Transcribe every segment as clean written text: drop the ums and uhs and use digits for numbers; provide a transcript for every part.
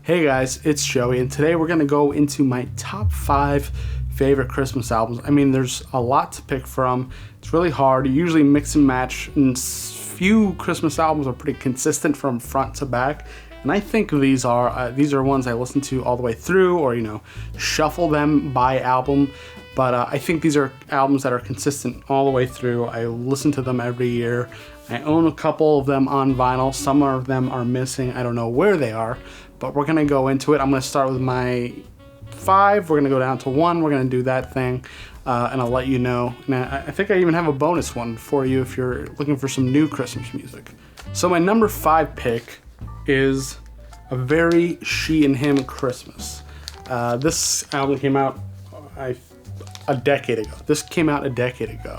Hey guys, it's Joey, and today we're going to go into my top 5 favorite Christmas albums. I mean, there's a lot to pick from. It's really hard. You usually mix and match, and few Christmas albums are pretty consistent from front to back. And I think these are ones I listen to all the way through, or shuffle them by album. But I think these are albums that are consistent all the way through. I listen to them every year. I own a couple of them on vinyl. Some of them are missing. I don't know where they are, but we're going to go into it. I'm going to start with my 5. We're going to go down to 1. We're going to do that thing, and I'll let you know. And I think I even have a bonus one for you if you're looking for some new Christmas music. So my number 5 pick is A Very She and Him Christmas. This album came out a decade ago. This came out a decade ago.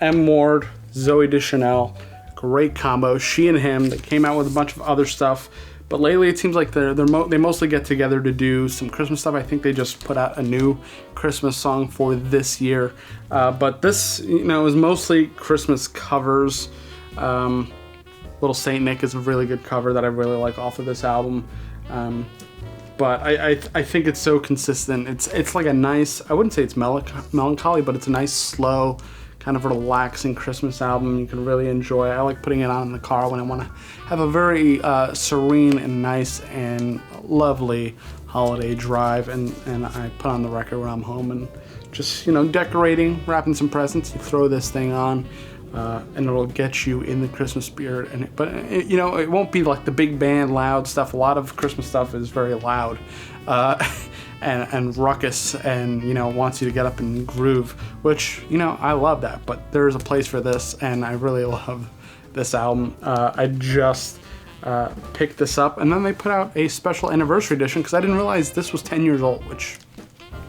M. Ward, Zoe Deschanel, great combo. She and Him. They came out with a bunch of other stuff, but lately it seems like they mostly get together to do some Christmas stuff. I think they just put out a new Christmas song for this year, but this is mostly Christmas covers. Little Saint Nick is a really good cover that I really like off of this album. But I think it's so consistent. It's like a nice, I wouldn't say it's melancholy, but it's a nice, slow, kind of relaxing Christmas album you can really enjoy. I like putting it on in the car when I want to have a very serene and nice and lovely holiday drive, and I put on the record when I'm home and just decorating, wrapping some presents. You throw this thing on, and it'll get you in the Christmas spirit. But it won't be like the big band loud stuff. A lot of Christmas stuff is very loud and ruckus, and wants you to get up and groove, which I love that. But there is a place for this, and I really love this album. I just picked this up, and then they put out a special anniversary edition because I didn't realize this was 10 years old, which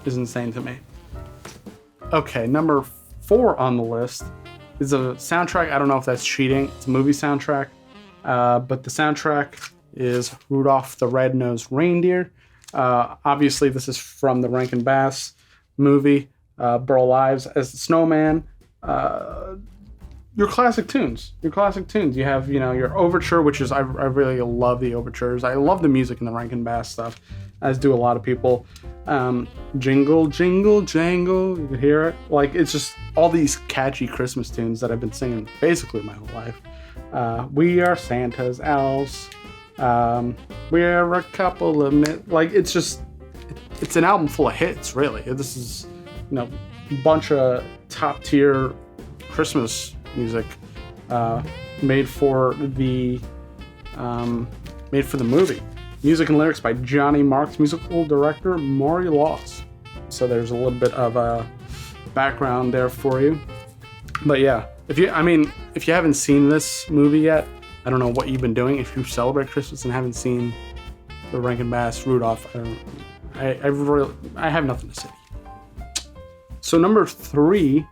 is insane to me. Okay, number 4 on the list is a soundtrack. I don't know if that's cheating. It's a movie soundtrack, but the soundtrack is Rudolph the Red-Nosed Reindeer. Obviously, this is from the Rankin Bass movie, Burl Ives as the Snowman. Your classic tunes. You have, your overture, which is, I really love the overtures. I love the music in the Rankin Bass stuff, as do a lot of people. Jingle, jingle, jangle. You can hear it. Like, it's just all these catchy Christmas tunes that I've been singing basically my whole life. We are Santa's elves. We're a couple of it's an album full of hits, really. This is, a bunch of top tier Christmas music, made for the movie. Music and lyrics by Johnny Marks, musical director Maury Laws. So there's a little bit of a background there for you. But yeah, if you haven't seen this movie yet, I don't know what you've been doing. If you celebrate Christmas and haven't seen the Rankin Bass Rudolph, I have nothing to say. So number 3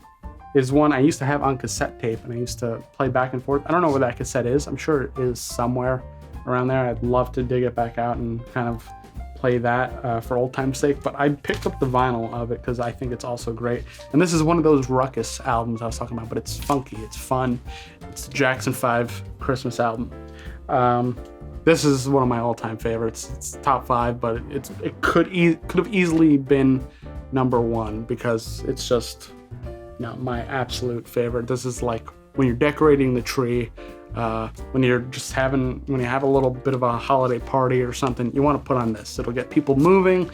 is one I used to have on cassette tape, and I used to play back and forth. I don't know where that cassette is. I'm sure it is somewhere around there. I'd love to dig it back out and kind of play that for old time's sake. But I picked up the vinyl of it because I think it's also great. And this is one of those ruckus albums I was talking about, but it's funky, it's fun. It's the Jackson 5 Christmas album. This is one of my all-time favorites. It's top 5, but it could have easily been number 1 because it's just my absolute favorite. This is like when you're decorating the tree, when you have a little bit of a holiday party or something, you want to put on this. It'll get people moving.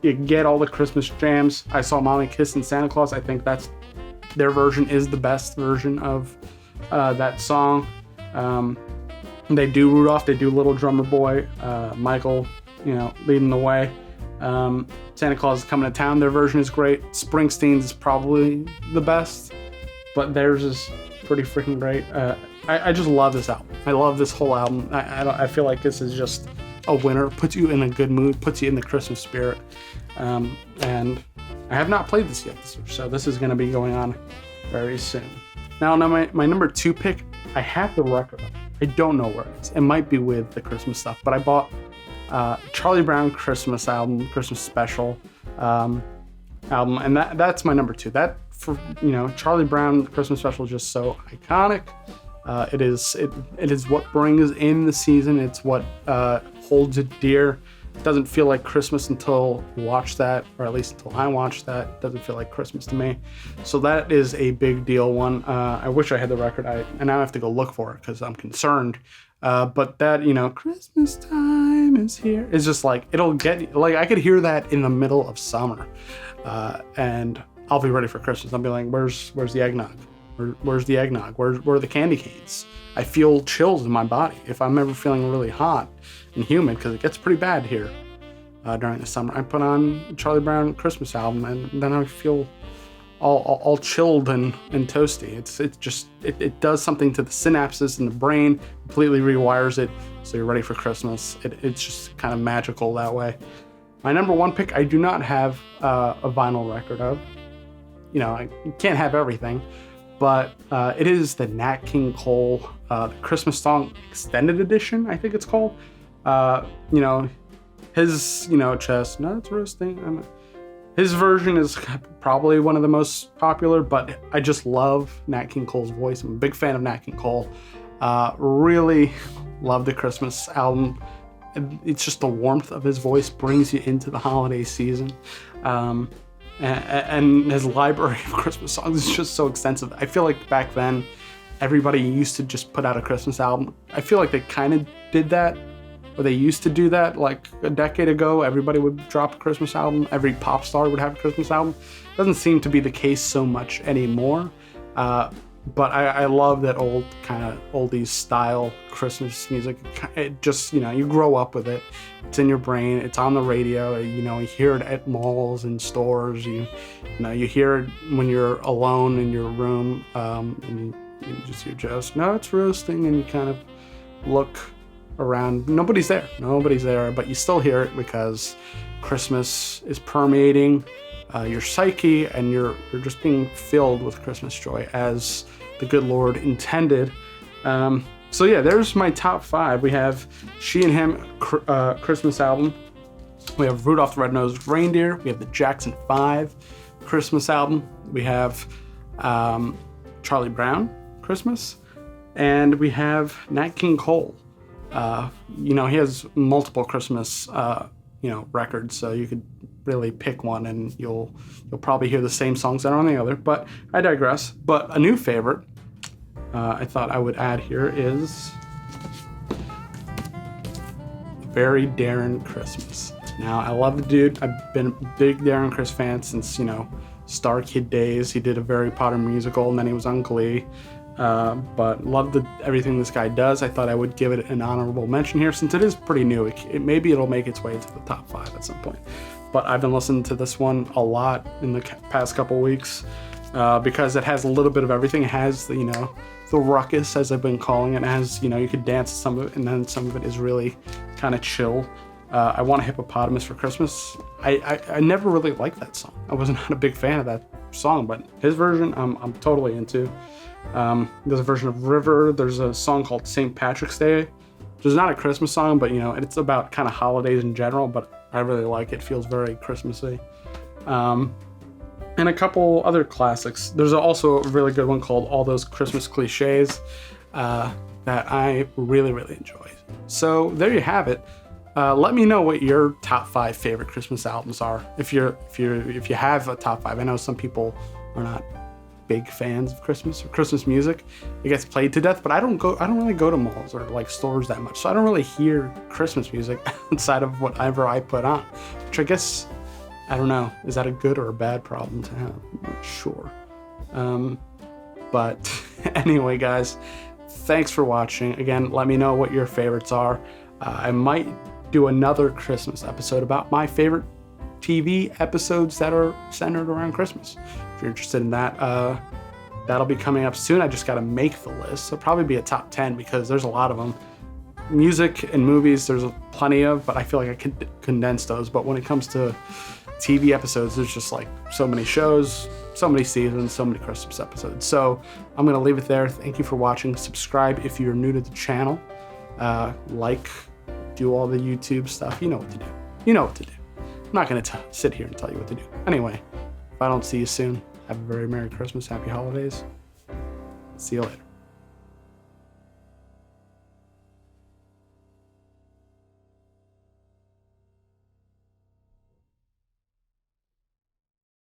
You get all the Christmas jams. I Saw Mommy Kissing Santa Claus. I think their version is the best version of that song. They do Rudolph. They do Little Drummer Boy. Michael, leading the way. Santa Claus is Coming to Town. Their version is great. Springsteen's is probably the best, but theirs is pretty freaking great. I just love this album. I love this whole album. I feel like this is just a winner. Puts you in a good mood. Puts you in the Christmas spirit. And I have not played this yet this year, so this is going to be going on very soon. Now my number 2 pick, I have the record. I don't know where it is. It might be with the Christmas stuff, but I bought Charlie Brown Christmas album, Christmas special album, and that's my number 2. That, for Charlie Brown Christmas special is just so iconic. It is what brings in the season. It's what holds it dear. It doesn't feel like Christmas until you watch that, or at least until I watch that. It doesn't feel like Christmas to me. So that is a big deal one. I wish I had the record. And now I have to go look for it because I'm concerned. But that, Christmas time is here. It's just like, it'll get, like, I could hear that in the middle of summer. And I'll be ready for Christmas. I'll be like, where's the eggnog? Where's the eggnog? Where are the candy canes? I feel chills in my body if I'm ever feeling really hot and humid, because it gets pretty bad here during the summer. I put on Charlie Brown Christmas album, and then I feel all chilled and toasty. It does something to the synapses in the brain, completely rewires it, so you're ready for Christmas. It's just kind of magical that way. My number one pick, I do not have a vinyl record of. I can't have everything. But it is the Nat King Cole, the Christmas song extended edition, I think it's called. His, chestnuts roasting. His version is probably one of the most popular, but I just love Nat King Cole's voice. I'm a big fan of Nat King Cole. Really love the Christmas album. It's just the warmth of his voice brings you into the holiday season. And his library of Christmas songs is just so extensive. I feel like back then, everybody used to just put out a Christmas album. I feel like they kind of did that, or they used to do that like a decade ago. Everybody would drop a Christmas album. Every pop star would have a Christmas album. Doesn't seem to be the case so much anymore. But I love that old kind of oldies style Christmas music. It just, you grow up with it. It's in your brain. It's on the radio. You hear it at malls and stores. You hear it when you're alone in your room, and you just hear chestnuts roasting, and you kind of look around. Nobody's there, but you still hear it because Christmas is permeating your psyche, and you're just being filled with Christmas joy as the good Lord intended. So yeah, there's my top 5. We have She and Him Christmas album. We have Rudolph the Red-Nosed Reindeer. We have the Jackson 5 Christmas album. We have Charlie Brown Christmas, and we have Nat King Cole. He has multiple Christmas records, so you could really pick one, and you'll probably hear the same songs that are on the other, but I digress. But a new favorite I thought I would add here is Very Darren Crissmas. Now, I love the dude. I've been a big Darren Criss fan since, Star Kid days. He did a Harry Potter musical, and then he was on Glee. But love everything this guy does. I thought I would give it an honorable mention here since it is pretty new. Maybe it'll make its way into the top 5 at some point. But I've been listening to this one a lot in the past couple weeks because it has a little bit of everything. It has the ruckus, as I've been calling it. It has, you could dance to some of it, and then some of it is really kind of chill. I Want a Hippopotamus for Christmas. I never really liked that song. I was not a big fan of that song, but his version I'm totally into. There's a version of River. There's a song called St. Patrick's Day, which is not a Christmas song, but it's about kind of holidays in general, but I really like it. It feels very Christmassy. And a couple other classics. There's also a really good one called All Those Christmas Cliches that I really, really enjoy. So there you have it. Let me know what your top 5 favorite Christmas albums are. If you have a top 5, I know some people are not big fans of Christmas or Christmas music. It gets played to death, but I don't really go to malls or like stores that much, so I don't really hear Christmas music outside of whatever I put on, which I guess, I don't know, is that a good or a bad problem to have? I'm not sure. But anyway, guys, thanks for watching. Again, let me know what your favorites are. I might do another Christmas episode about my favorite TV episodes that are centered around Christmas. If you're interested in that, that'll be coming up soon. I just got to make the list. So probably be a top 10 because there's a lot of them. Music and movies, there's plenty of, but I feel like I could condense those. But when it comes to TV episodes, there's just like so many shows, so many seasons, so many Christmas episodes. So I'm going to leave it there. Thank you for watching. Subscribe if you're new to the channel. Do all the YouTube stuff. You know what to do. I'm not going to sit here and tell you what to do. Anyway, if I don't see you soon, have a very Merry Christmas, Happy Holidays. See you later.